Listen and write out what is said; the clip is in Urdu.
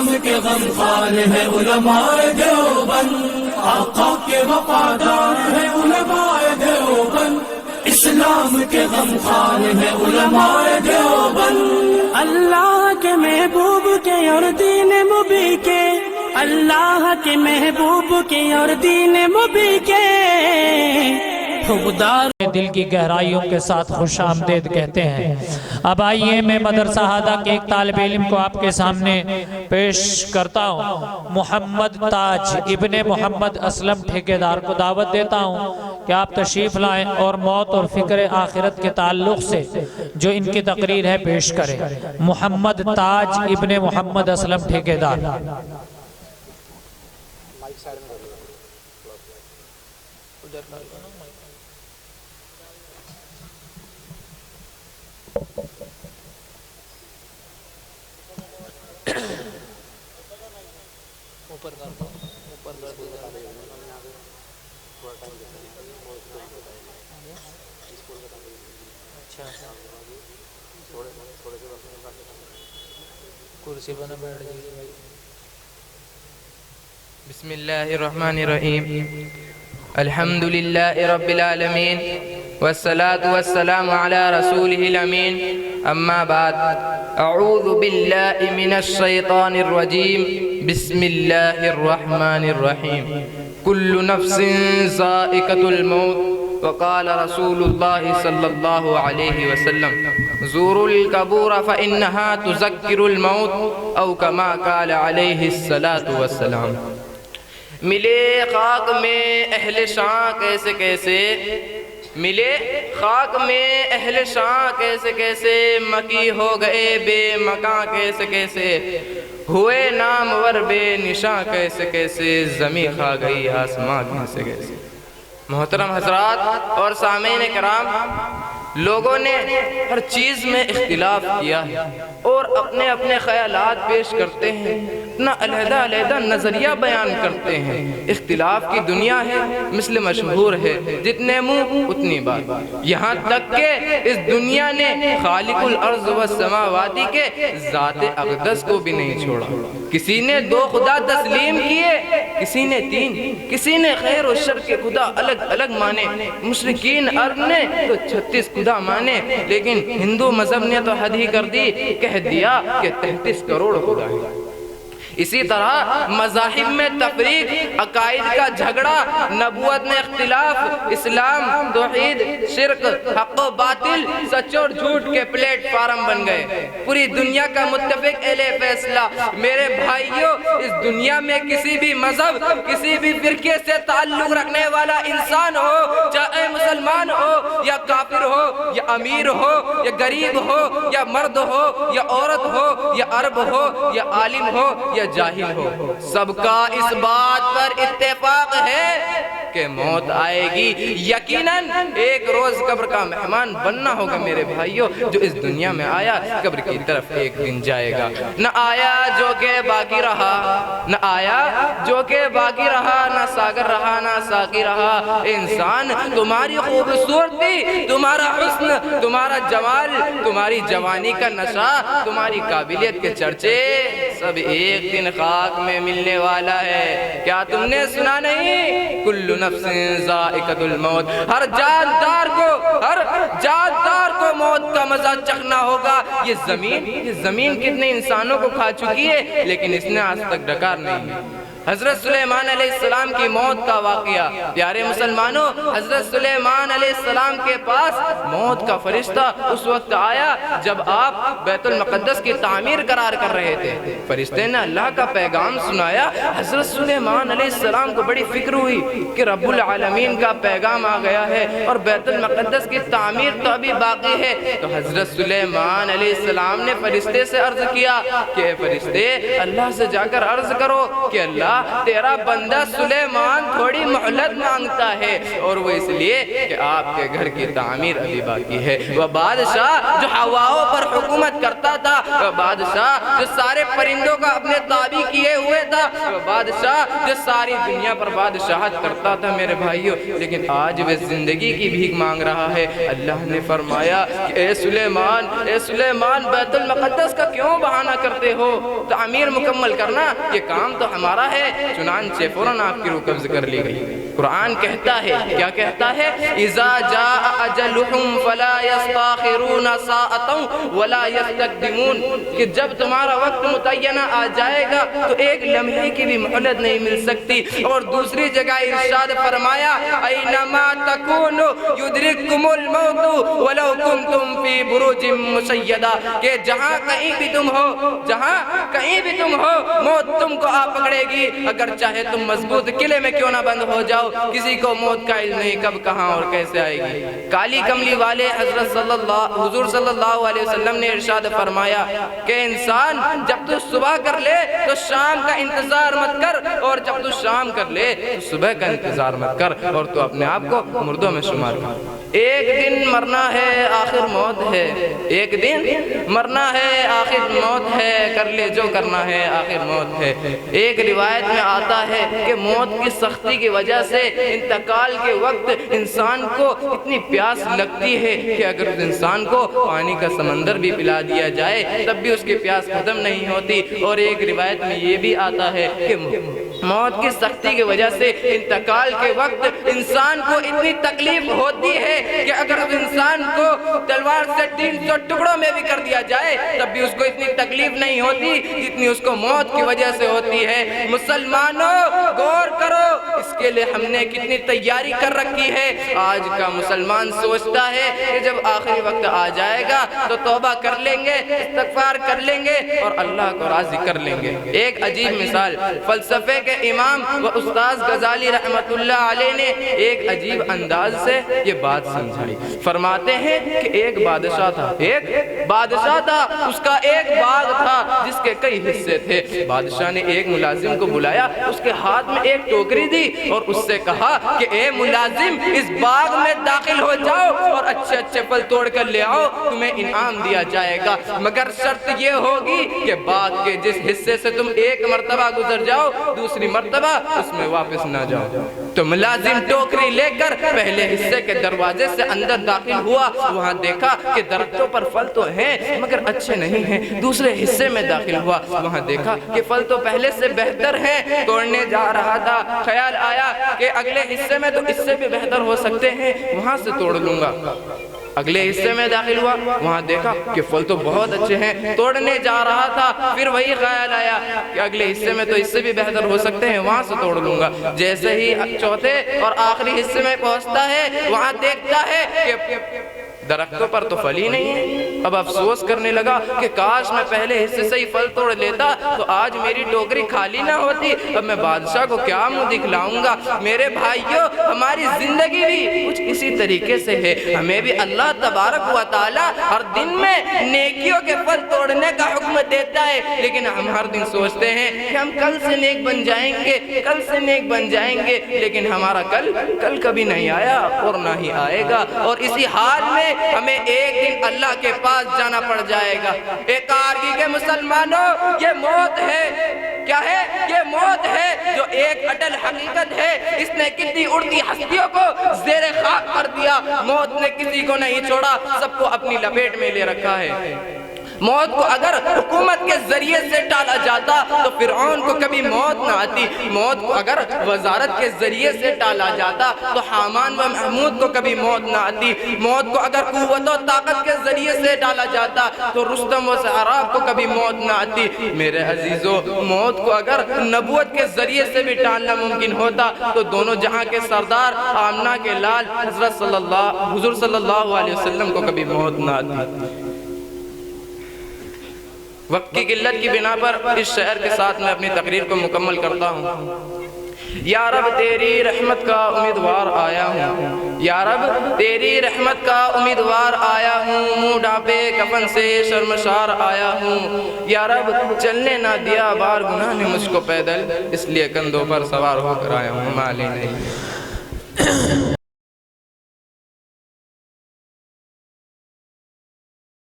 اسلام کے غمخوار ہے علماء دیوبند، آقا کے وفادار ہے علماء دیوبند، اسلام کے غمخوار ہے علماء دیوبند۔ اللہ کے محبوب کے اور دین مبی کے، اللہ کے محبوب کے اور دین مبی کے حقدار دل کی گہرائیوں کے ساتھ خوش آمدید کہتے ہیں۔ اب آئیے میں مدرسہ ہادہ کے ایک طالب علم کو آپ کے سامنے پیش کرتا ہوں۔ محمد تاج ابن محمد اسلم ٹھیکیدار کو دعوت دیتا ہوں کہ آپ تشریف لائیں اور موت اور فکر آخرت کے تعلق سے جو ان کی تقریر ہے پیش کریں۔ محمد تاج ابن محمد اسلم ٹھیکیدار۔ کرسی بنا بیٹھ جائیے بھائی۔ بسم اللہ الرحمن الرحیم، الحمد للہ رب العالمین، والصلاة والسلام علی رسولہ الامین، اما بعد، اعوذ باللہ من الشیطان الرجیم، بسم اللہ الرحمن الرحیم، کل نفس ذائقۃ الموت، وقال رسول اللہ صلی اللہ علیہ وسلم زوروا القبور فإنها تذکر الموت، او کما قال علیہ الصلاة والسلام۔ ملے خاک میں اہل شاں کیسے کیسے، ملے خاک میں اہل شاں کیسے کیسے، مکی ہو گئے بے مکاں کیسے کیسے، ہوئے نامور بے نشاں کیسے کیسے، زمین کھا گئی آسمان کیسے کیسے۔ محترم حضرات اور سامعین کرام، لوگوں نے ہر چیز میں اختلاف کیا ہے اور اپنے اپنے خیالات پیش کرتے ہیں، اپنا علیحدہ علیحدہ نظریہ بیان کرتے ہیں۔ اختلاف کی دنیا ہے، مثل مشہور ہے جتنے منہ اتنی بات، یہاں تک کہ اس دنیا نے خالق الارض والسماوات کے ذات اقدس کو بھی نہیں چھوڑا۔ کسی نے 2 خدا تسلیم کیے، کسی نے 3، کسی نے خیر و شر کے خدا الگ الگ مانے، مشرکین عرب نے تو 36 خدا مانے، لیکن ہندو مذہب نے تو حد ہی کر دی، کہہ دیا کہ 33 کروڑ خدا ہے۔ اسی طرح مذاہب میں تفریق، عقائد کا جھگڑا، نبوت میں اختلاف، اسلام، توحید، شرک، حق و باطل، سچ اور جھوٹ کے پلیٹ فارم بن گئے۔ پوری دنیا کا متفق اہل فیصلہ میرے بھائیوں، اس دنیا میں کسی بھی مذہب، کسی بھی فرقے سے تعلق رکھنے والا انسان ہو، چاہے مسلمان ہو یا کافر ہو یا امیر ہو یا غریب ہو یا مرد ہو یا عورت ہو یا عرب ہو یا عالم ہو یا جاہل ہو، سب کا اس بات پر اتفاق ہے کہ موت آئے گی۔ یقیناً ایک روز قبر کا مہمان بننا ہوگا میرے بھائیوں۔ جو اس دنیا میں آیا قبر کی طرف ایک دن جائے گا۔ نہ آیا جو کہ باقی رہا، نہ آیا جو کہ باقی رہا، نہ ساگر رہا نہ ساقی رہا۔ انسان، تمہاری خوبصورتی، تمہارا حسن، تمہارا جمال، تمہاری جوانی کا نشہ، تمہاری قابلیت کے چرچے سب ایک دن خاک میں ملنے والا ہے۔ کیا تم نے سنا نہیں؟ کل نفس ذائقۃ الموت، ہر جاندار کو موت کا مزہ چکھنا ہوگا۔ یہ زمین کتنے انسانوں کو کھا چکی ہے، لیکن اس نے آج تک ڈکار نہیں۔ حضرت سلیمان علیہ السلام کی موت کا واقعہ، پیارے مسلمانوں، حضرت سلیمان علیہ السلام کے پاس موت کا فرشتہ اس وقت آیا جب آپ بیت المقدس کی تعمیر قرار کر رہے تھے۔ فرشتے نے اللہ کا پیغام سنایا۔ حضرت سلیمان علیہ السلام کو بڑی فکر ہوئی کہ رب العالمین کا پیغام آ گیا ہے اور بیت المقدس کی تعمیر تو ابھی باقی ہے۔ تو حضرت سلیمان علیہ السلام نے فرشتے سے عرض کیا کہ اے فرشتے، اللہ سے جا کر عرض کرو کہ اللہ تیرا بندہ سلیمان تھوڑی مہلت مانگتا ہے، اور وہ اس لیے کہ آپ کے گھر کی تعمیر ابھی باقی ہے۔ وہ بادشاہ جو ہواؤں پر حکومت کرتا تھا، وہ بادشاہ جو سارے پرندوں کا اپنے تابع کیے ہوئے تھا، وہ بادشاہ جو ساری دنیا پر بادشاہت کرتا تھا میرے بھائیوں، لیکن آج وہ زندگی کی بھیک مانگ رہا ہے۔ اللہ نے فرمایا کہ اے سلیمان بیت المقدس کا کیوں بہانہ کرتے ہو؟ تعمیر مکمل کرنا یہ کام تو ہمارا ہے۔ چنانچہ فوراً آپ کی روح قبض کر لی گئی۔ قرآن کہتا ہے، کیا کہتا ہے؟ اذا جاء اجلهم فلا يستاخرون ساعة ولا يستقدمون، کہ جب تمہارا وقت متعینہ آ جائے گا تو ایک لمحے کی بھی مہلت نہیں مل سکتی۔ اور دوسری جگہ ارشاد فرمایا اینما تکونوا یدرککم الموت ولو کنتم فی بروج مشیدہ، کہ جہاں کہیں بھی تم ہو موت تم کو آ پکڑے گی، اگر چاہے تم مضبوط قلعے میں کیوں نہ بند ہو جاؤ، کسی کو موت کا علم نہیں کب کہاں اور کیسے آئے گی۔ کالی کملی والے حضور صلی اللہ علیہ وسلم نے ارشاد فرمایا کہ انسان جب تو صبح کر لے تو شام کا انتظار مت کر، اور جب تو شام کر لے تو صبح کا انتظار مت کر، اور تو اپنے آپ کو مردوں میں شمار کر۔ ایک دن مرنا ہے آخر موت ہے، ایک دن مرنا ہے آخر موت ہے، کر لے جو کرنا ہے آخر موت ہے۔ ایک روایت میں آتا ہے کہ موت کی سختی کی وجہ سے انتقال کے وقت انسان کو اتنی پیاس لگتی ہے کہ اگر اس انسان کو پانی کا سمندر بھی پلا دیا جائے تب بھی اس کی پیاس ختم نہیں ہوتی۔ اور ایک روایت میں یہ بھی آتا ہے کہ موت کی سختی کی وجہ سے انتقال کے وقت انسان کو اتنی تکلیف ہوتی ہے کہ اگر اس انسان کو تلوار سے 300 ٹکڑوں میں بھی کر دیا جائے تب بھی اس کو اتنی تکلیف نہیں ہوتی جتنی اس کو موت کی وجہ سے ہوتی ہے۔ مسلمانوں غور کرو، اس کے لئے ہم نے کتنی تیاری کر رکھی ہے۔ آج کا مسلمان سوچتا ہے کہ جب آخری وقت آ جائے گا تو توبہ کر لیں گے، استغفار کر لیں گے اور اللہ کو راضی کر لیں گے۔ ایک عجیب مثال فلسفے کے امام و استاذ غزالی رحمت اللہ علیہ نے ایک عجیب انداز سے یہ بات سمجھائی۔ فرماتے ہیں کہ ایک بادشاہ تھا، اس کا ایک باغ تھا جس کے کئی حصے تھے۔ بادشاہ نے ایک ملازم کو بلایا، اس کے ہاتھ میں ایک ٹوکری دی اور اس سے کہا کہ اے ملازم اس باغ میں داخل ہو جاؤ اور اچھے اچھے پھل توڑ کر لے آؤ، تمہیں انعام دیا جائے گا، مگر شرط یہ ہوگی کہ باغ کے جس حصے سے تم ایک مرتبہ گزر جاؤ دوسری مرتبہ اس میں واپس نہ جاؤ۔ تو ملازم ٹوکری لے کر پہلے حصے کے دروازے سے اندر داخل ہوا، وہاں دیکھا کہ درختوں پر پھل تو ہیں مگر اچھے نہیں ہیں۔ دوسرے حصے میں داخل ہوا، وہاں دیکھا کہ پھل تو پہلے سے بہتر ہیں۔ توڑنے جا رہا تھا، خیال آیا کہ اگلے حصے میں تو اس سے بھی بہتر ہو سکتے ہیں، وہاں سے توڑ لوں گا۔ اگلے حصے میں داخل ہوا، وہاں دیکھا کہ پھل تو بہت اچھے ہیں، توڑنے جا رہا تھا، پھر وہی خیال آیا کہ اگلے حصے میں تو اس سے بھی بہتر ہو سکتے ہیں، وہاں سے توڑ لوں گا۔ جیسے ہی چوتھے اور آخری حصے میں پہنچتا ہے، وہاں دیکھتا ہے کہ درختوں پر تو پھل ہی نہیں ہے۔ اب افسوس کرنے لگا کہ کاش میں پہلے حصے سے ہی پھل توڑ لیتا تو آج میری ٹوکری خالی نہ ہوتی، اب میں بادشاہ کو کیا منہ دکھلاؤں گا۔ میرے بھائیوں، ہماری زندگی بھی کچھ اسی طریقے سے ہے۔ ہمیں بھی اللہ تبارک و تعالی ہر دن میں نیکیوں کے پھل توڑنے کا حکم دیتا ہے، لیکن ہم ہر دن سوچتے ہیں کہ ہم کل سے نیک بن جائیں گے، کل سے نیک بن جائیں گے، لیکن ہمارا کل کبھی نہیں آیا اور نہ ہی آئے گا۔ اور اسی حال میں ہمیں ایک دن اللہ کے پاس جانا پڑ جائے گا۔ ایک کارگی کے مسلمانوں، یہ موت ہے، کیا ہے؟ یہ موت ہے جو ایک اٹل حقیقت ہے۔ اس نے کتنی اڑتی ہستیوں کو زیر خاک کر دیا، موت نے کسی کو نہیں چھوڑا، سب کو اپنی لپیٹ میں لے رکھا ہے۔ موت کو اگر حکومت کے ذریعے سے ٹالا جاتا تو فرعون کو کبھی موت نہ آتی، موت کو اگر وزارت کے ذریعے سے ٹالا جاتا تو حامان و محمود کو کبھی موت نہ آتی، موت کو اگر قوت و طاقت کے ذریعے سے ٹالا جاتا تو رستم و سہراب کو کبھی موت نہ آتی۔ میرے عزیزو، موت کو اگر نبوت کے ذریعے سے بھی ٹالنا ممکن ہوتا تو دونوں جہاں کے سردار آمنہ کے لال حضور صلی اللہ علیہ وسلم کو کبھی موت نہ آتی۔ وقت کی قلت کی بنا پر اس شعر کے ساتھ میں اپنی تقریر کو مکمل کرتا ہوں۔ یا رب تیری رحمت کا امیدوار آیا ہوں، یا رب تیری رحمت کا امیدوار آیا ہوں، منہ ڈھانپے کفن سے شرمسار آیا ہوں۔ یا رب چلنے نہ دیا بار گناہ نے مجھ کو پیدل، اس لیے کندھوں پر سوار ہو کر آیا ہوں، مالی نہیں۔